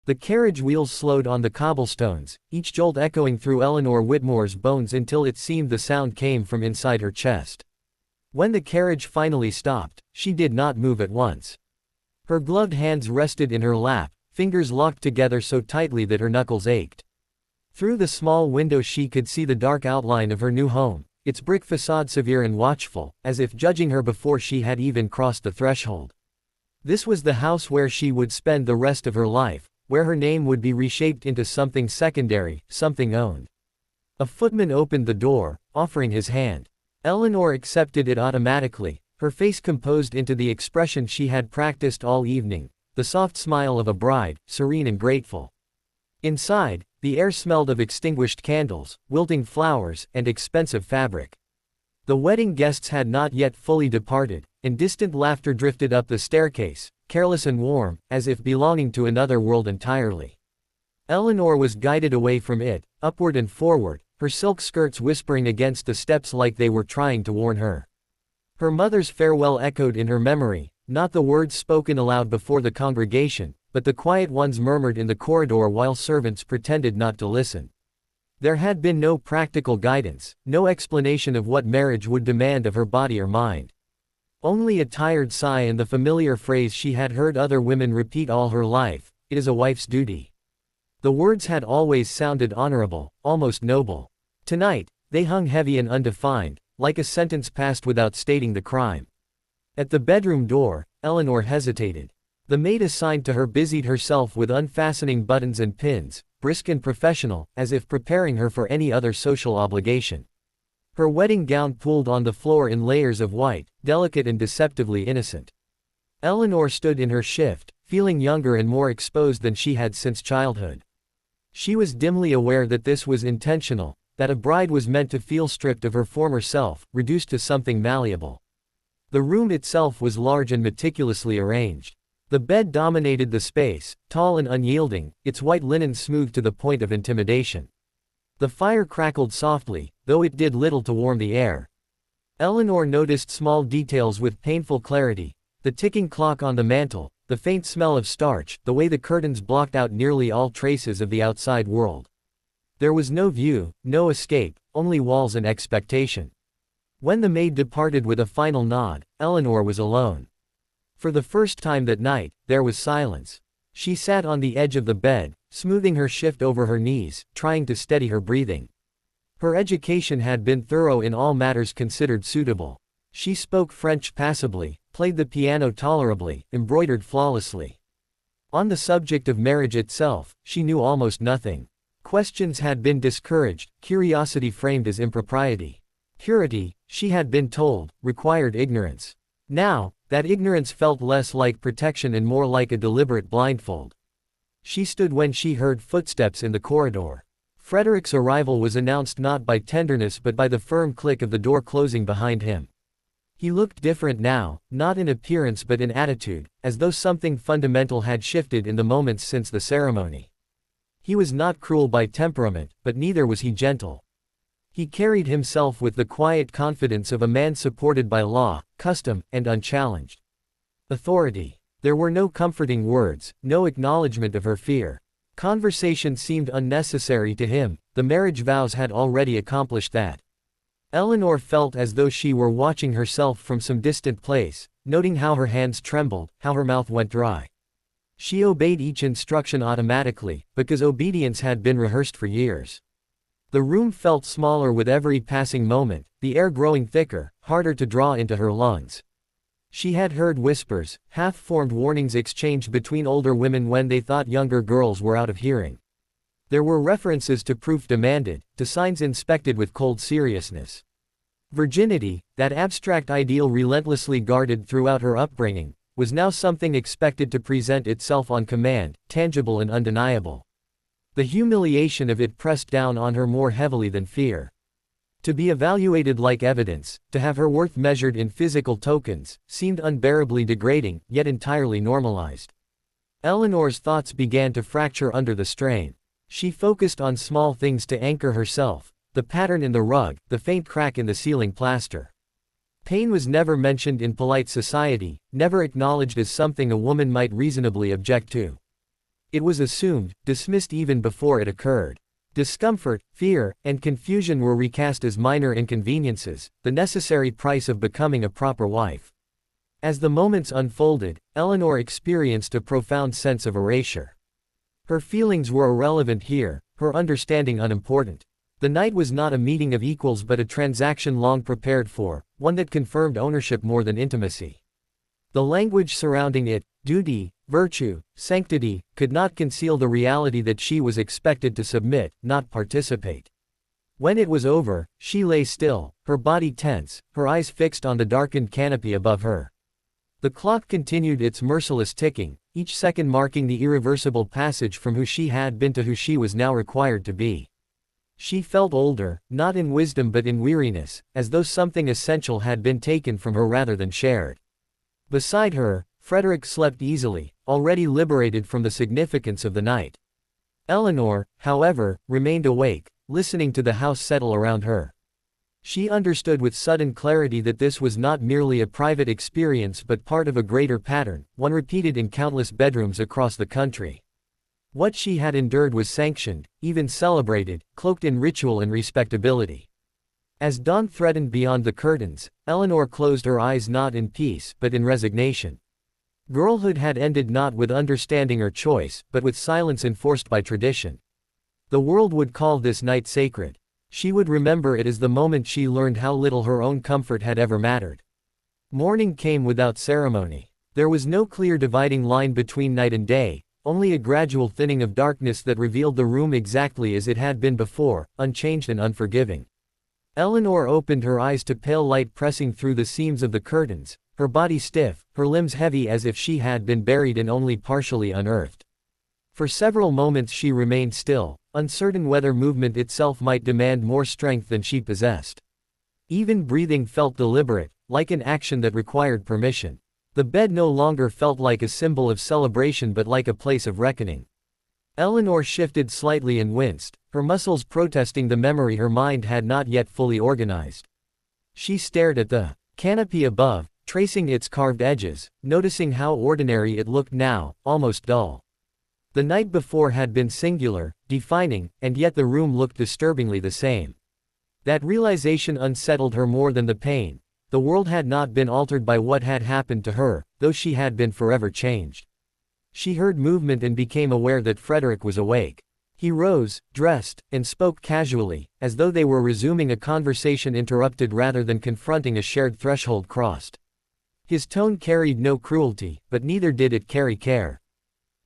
The carriage wheels slowed on the cobblestones, each jolt echoing through Eleanor Whitmore's bones until it seemed the sound came from inside her chest. When the carriage finally stopped, she did not move at once. Her gloved hands rested in her lap, fingers locked together so tightly that her knuckles ached. Through the small window she could see the dark outline of her new home, its brick facade severe and watchful, as if judging her before she had even crossed the threshold. This was the house where she would spend the rest of her life, where her name would be reshaped into something secondary, something owned. A footman opened the door, offering his hand. Eleanor accepted it automatically, her face composed into the expression she had practiced all evening, the soft smile of a bride, serene and grateful. Inside, the air smelled of extinguished candles, wilting flowers, and expensive fabric. The wedding guests had not yet fully departed, and distant laughter drifted up the staircase, careless and warm, as if belonging to another world entirely. Eleanor was guided away from it, upward and forward, her silk skirts whispering against the steps like they were trying to warn her. Her mother's farewell echoed in her memory, not the words spoken aloud before the congregation, but the quiet ones murmured in the corridor while servants pretended not to listen. There had been no practical guidance, no explanation of what marriage would demand of her body or mind. Only a tired sigh and the familiar phrase she had heard other women repeat all her life, "It is a wife's duty." The words had always sounded honorable, almost noble. Tonight, they hung heavy and undefined, like a sentence passed without stating the crime. At the bedroom door, Eleanor hesitated. The maid assigned to her busied herself with unfastening buttons and pins, brisk and professional, as if preparing her for any other social obligation. Her wedding gown pooled on the floor in layers of white, delicate and deceptively innocent. Eleanor stood in her shift, feeling younger and more exposed than she had since childhood. She was dimly aware that this was intentional, that a bride was meant to feel stripped of her former self, reduced to something malleable. The room itself was large and meticulously arranged. The bed dominated the space, tall and unyielding, its white linen smooth to the point of intimidation. The fire crackled softly, though it did little to warm the air. Eleanor noticed small details with painful clarity: the ticking clock on the mantel, the faint smell of starch, the way the curtains blocked out nearly all traces of the outside world. There was no view, no escape, only walls and expectation. When the maid departed with a final nod, Eleanor was alone. For the first time that night, there was silence. She sat on the edge of the bed, smoothing her shift over her knees, trying to steady her breathing. Her education had been thorough in all matters considered suitable. She spoke French passably, played the piano tolerably, embroidered flawlessly. On the subject of marriage itself, she knew almost nothing. Questions had been discouraged, curiosity framed as impropriety. Purity, she had been told, required ignorance. Now, that ignorance felt less like protection and more like a deliberate blindfold. She stood when she heard footsteps in the corridor. Frederick's arrival was announced not by tenderness but by the firm click of the door closing behind him. He looked different now, not in appearance but in attitude, as though something fundamental had shifted in the moments since the ceremony. He was not cruel by temperament, but neither was he gentle. He carried himself with the quiet confidence of a man supported by law, custom, and unchallenged authority. There were no comforting words, no acknowledgement of her fear. Conversation seemed unnecessary to him, the marriage vows had already accomplished that. Eleanor felt as though she were watching herself from some distant place, noting how her hands trembled, how her mouth went dry. She obeyed each instruction automatically, because obedience had been rehearsed for years. The room felt smaller with every passing moment, the air growing thicker, harder to draw into her lungs. She had heard whispers, half-formed warnings exchanged between older women when they thought younger girls were out of hearing. There were references to proof demanded, to signs inspected with cold seriousness. Virginity, that abstract ideal relentlessly guarded throughout her upbringing, was now something expected to present itself on command, tangible and undeniable. The humiliation of it pressed down on her more heavily than fear. To be evaluated like evidence, to have her worth measured in physical tokens, seemed unbearably degrading, yet entirely normalized. Eleanor's thoughts began to fracture under the strain. She focused on small things to anchor herself: the pattern in the rug, the faint crack in the ceiling plaster. Pain was never mentioned in polite society, never acknowledged as something a woman might reasonably object to. It was assumed, dismissed even before it occurred. Discomfort, fear, and confusion were recast as minor inconveniences, the necessary price of becoming a proper wife. As the moments unfolded, Eleanor experienced a profound sense of erasure. Her feelings were irrelevant here, her understanding unimportant. The night was not a meeting of equals but a transaction long prepared for, one that confirmed ownership more than intimacy. The language surrounding it, duty, virtue, sanctity, could not conceal the reality that she was expected to submit, not participate. When it was over, she lay still, her body tense, her eyes fixed on the darkened canopy above her. The clock continued its merciless ticking, each second marking the irreversible passage from who she had been to who she was now required to be. She felt older, not in wisdom but in weariness, as though something essential had been taken from her rather than shared. Beside her, Frederick slept easily, already liberated from the significance of the night. Eleanor, however, remained awake, listening to the house settle around her. She understood with sudden clarity that this was not merely a private experience but part of a greater pattern, one repeated in countless bedrooms across the country. What she had endured was sanctioned, even celebrated, cloaked in ritual and respectability. As dawn threatened beyond the curtains, Eleanor closed her eyes not in peace but in resignation. Girlhood had ended not with understanding or choice, but with silence enforced by tradition. The world would call this night sacred. She would remember it as the moment she learned how little her own comfort had ever mattered. Morning came without ceremony. There was no clear dividing line between night and day, only a gradual thinning of darkness that revealed the room exactly as it had been before, unchanged and unforgiving. Eleanor opened her eyes to pale light pressing through the seams of the curtains, her body stiff, her limbs heavy as if she had been buried and only partially unearthed. For several moments she remained still, uncertain whether movement itself might demand more strength than she possessed. Even breathing felt deliberate, like an action that required permission. The bed no longer felt like a symbol of celebration but like a place of reckoning. Eleanor shifted slightly and winced, her muscles protesting the memory her mind had not yet fully organized. She stared at the canopy above, tracing its carved edges, noticing how ordinary it looked now, almost dull. The night before had been singular, defining, and yet the room looked disturbingly the same. That realization unsettled her more than the pain. The world had not been altered by what had happened to her, though she had been forever changed. She heard movement and became aware that Frederick was awake. He rose, dressed, and spoke casually, as though they were resuming a conversation interrupted rather than confronting a shared threshold crossed. His tone carried no cruelty, but neither did it carry care.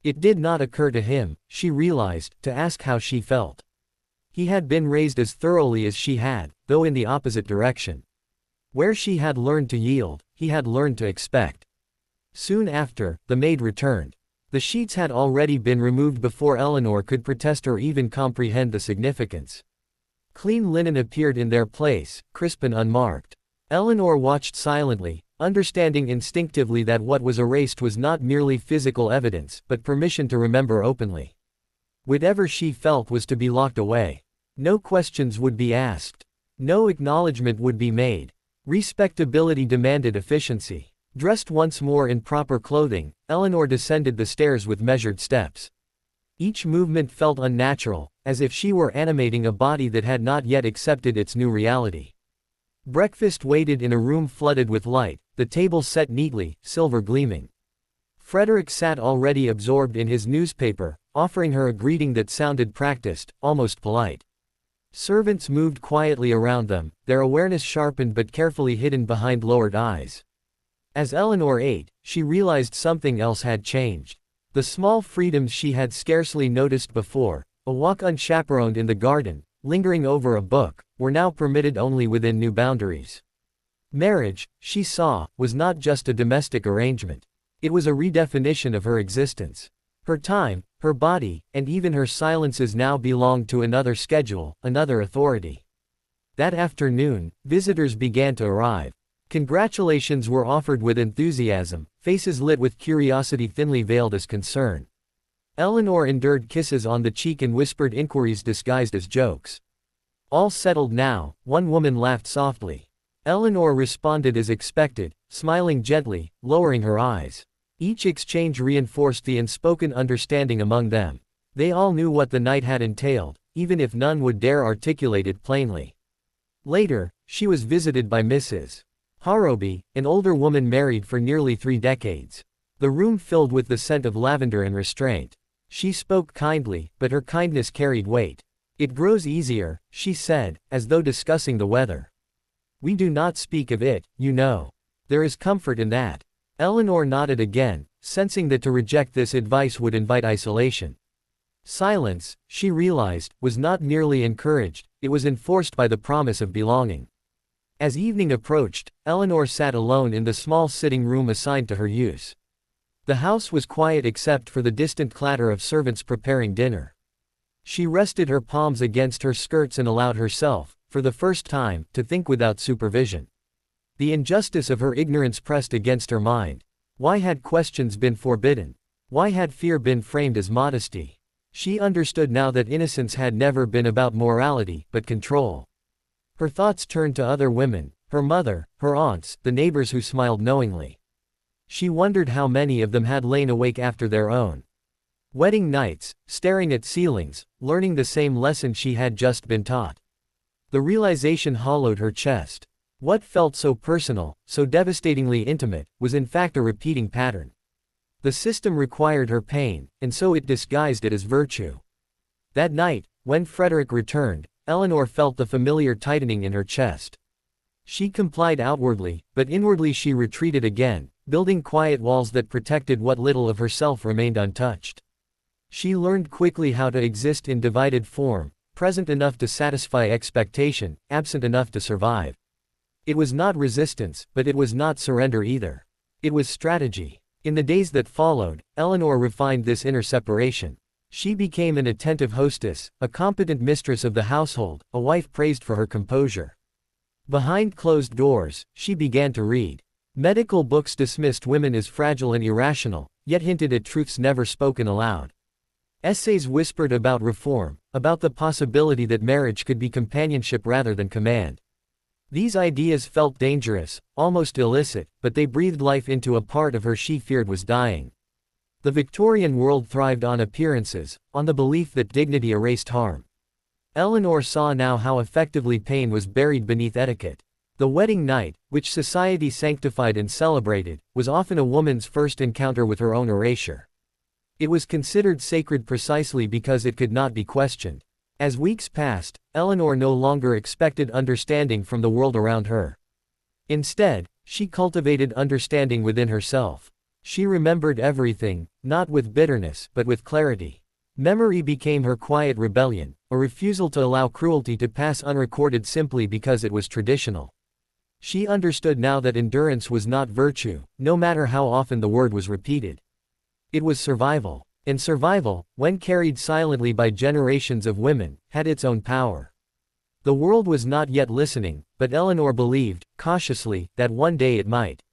It did not occur to him, she realized, to ask how she felt. He had been raised as thoroughly as she had, though in the opposite direction. Where she had learned to yield, he had learned to expect. Soon after, the maid returned. The sheets had already been removed before Eleanor could protest or even comprehend the significance. Clean linen appeared in their place, crisp and unmarked. Eleanor watched silently, understanding instinctively that what was erased was not merely physical evidence, but permission to remember openly. Whatever she felt was to be locked away. No questions would be asked. No acknowledgement would be made. Respectability demanded efficiency. Dressed once more in proper clothing, Eleanor descended the stairs with measured steps. Each movement felt unnatural, as if she were animating a body that had not yet accepted its new reality. Breakfast waited in a room flooded with light, the table set neatly, silver gleaming. Frederick sat already absorbed in his newspaper, offering her a greeting that sounded practiced, almost polite. Servants moved quietly around them, their awareness sharpened but carefully hidden behind lowered eyes. As Eleanor ate, she realized something else had changed. The small freedoms she had scarcely noticed before, a walk unchaperoned in the garden, lingering over a book, were now permitted only within new boundaries. Marriage, she saw, was not just a domestic arrangement. It was a redefinition of her existence. Her time, her body, and even her silences now belonged to another schedule, another authority. That afternoon, visitors began to arrive. Congratulations were offered with enthusiasm, faces lit with curiosity thinly veiled as concern. Eleanor endured kisses on the cheek and whispered inquiries disguised as jokes. All settled now, one woman laughed softly. Eleanor responded as expected, smiling gently, lowering her eyes. Each exchange reinforced the unspoken understanding among them. They all knew what the night had entailed, even if none would dare articulate it plainly. Later, she was visited by Mrs. Harobi, an older woman married for nearly 3 decades. The room filled with the scent of lavender and restraint. She spoke kindly, but her kindness carried weight. "It grows easier," she said, as though discussing the weather. "We do not speak of it, you know. There is comfort in that." Eleanor nodded again, sensing that to reject this advice would invite isolation. Silence, she realized, was not merely encouraged, it was enforced by the promise of belonging. As evening approached, Eleanor sat alone in the small sitting room assigned to her use. The house was quiet except for the distant clatter of servants preparing dinner. She rested her palms against her skirts and allowed herself, for the first time, to think without supervision. The injustice of her ignorance pressed against her mind. Why had questions been forbidden? Why had fear been framed as modesty? She understood now that innocence had never been about morality, but control. Her thoughts turned to other women, her mother, her aunts, the neighbors who smiled knowingly. She wondered how many of them had lain awake after their own wedding nights, staring at ceilings, learning the same lesson she had just been taught. The realization hollowed her chest. What felt so personal, so devastatingly intimate, was in fact a repeating pattern. The system required her pain, and so it disguised it as virtue. That night, when Frederick returned, Eleanor felt the familiar tightening in her chest. She complied outwardly, but inwardly she retreated again, building quiet walls that protected what little of herself remained untouched. She learned quickly how to exist in divided form, present enough to satisfy expectation, absent enough to survive. It was not resistance, but it was not surrender either. It was strategy. In the days that followed, Eleanor refined this inner separation. She became an attentive hostess, a competent mistress of the household, a wife praised for her composure. Behind closed doors, she began to read. Medical books dismissed women as fragile and irrational, yet hinted at truths never spoken aloud. Essays whispered about reform, about the possibility that marriage could be companionship rather than command. These ideas felt dangerous, almost illicit, but they breathed life into a part of her she feared was dying. The Victorian world thrived on appearances, on the belief that dignity erased harm. Eleanor saw now how effectively pain was buried beneath etiquette. The wedding night, which society sanctified and celebrated, was often a woman's first encounter with her own erasure. It was considered sacred precisely because it could not be questioned. As weeks passed, Eleanor no longer expected understanding from the world around her. Instead, she cultivated understanding within herself. She remembered everything, not with bitterness, but with clarity. Memory became her quiet rebellion, a refusal to allow cruelty to pass unrecorded simply because it was traditional. She understood now that endurance was not virtue, no matter how often the word was repeated. It was survival. And survival, when carried silently by generations of women, had its own power. The world was not yet listening, but Eleanor believed, cautiously, that one day it might.